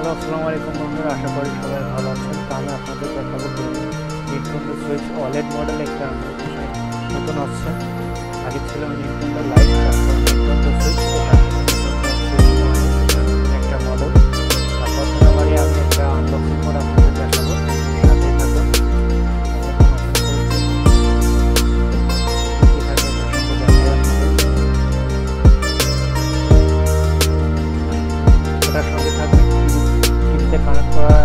Hello, আসসালামু আলাইকুম বন্ধুরা, আশা করি সবাই ভালো আছেন। তো আমি আপনাদের দেখাবো নিনটেন্ডো সুইচ OLED মডেল একটা নতুন আসছে। আগে ছিল নিনটেন্ডো লাইট, তারপর নিনটেন্ডো সুইচ, একটা মডেল। তারপর আবারই আমি একটা আনবক্সিং করে আপনাদের দেখাবো, সাথেই থাকুন। এটার সঙ্গে থাকবে টিভিতে কানেক্ট করা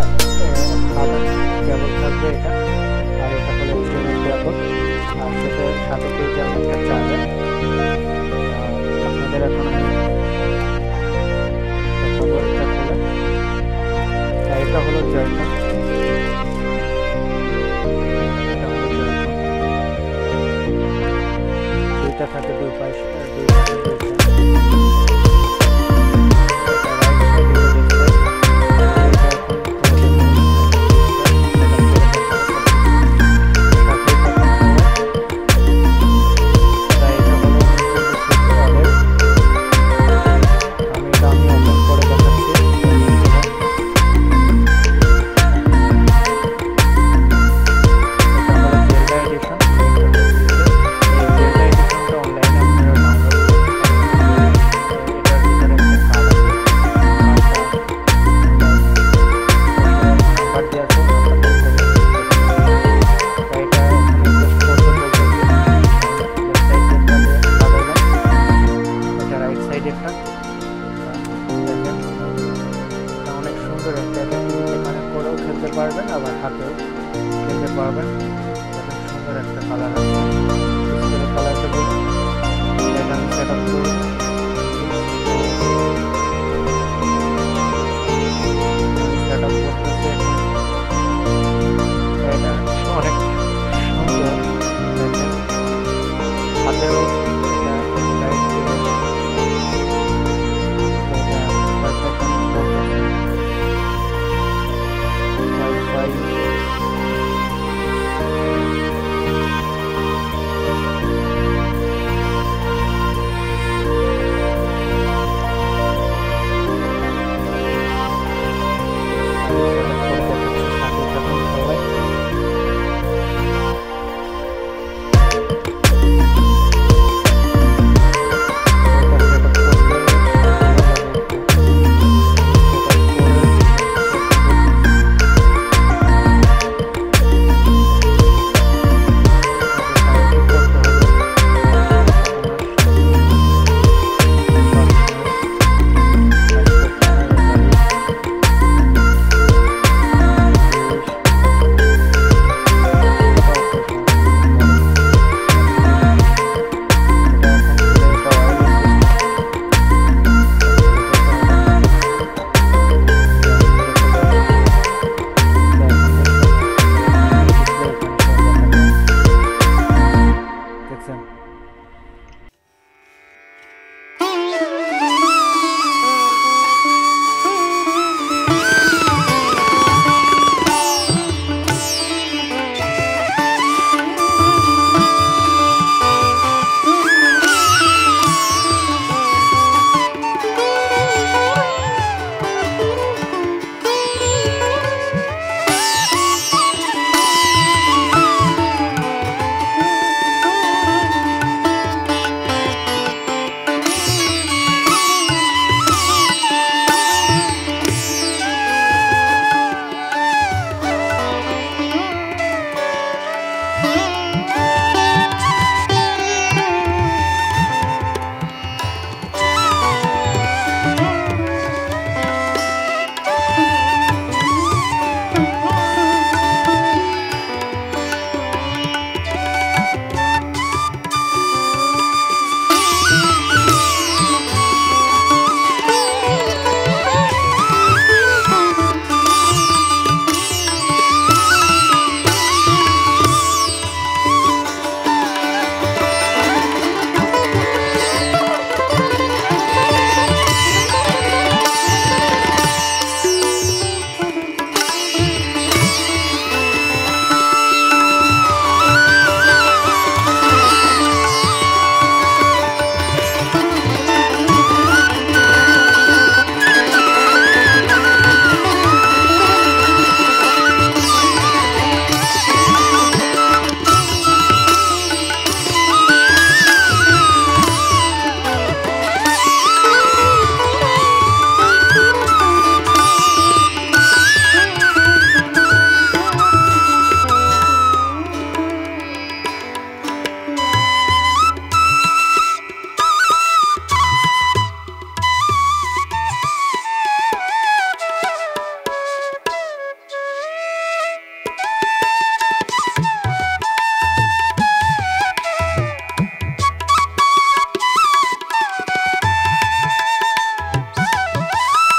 কেবল থাকবে এটা, আর এটা হলো HDMI কেবল, আর সেটার সাথে পেয়ে যাবেন একটা চার্জার। আপনাদের এখন এটা হলো জয়কন, দুইটা থাকে দুই পাশে, অনেক সুন্দর একটা, কানেক্ট করেও খেলতে পারবেন, আবার হাতেও খেলতে পারবেন। অনেক সুন্দর একটা কালার আছে, কালারটা দেখুন, এটা আমি সেট আপ করব।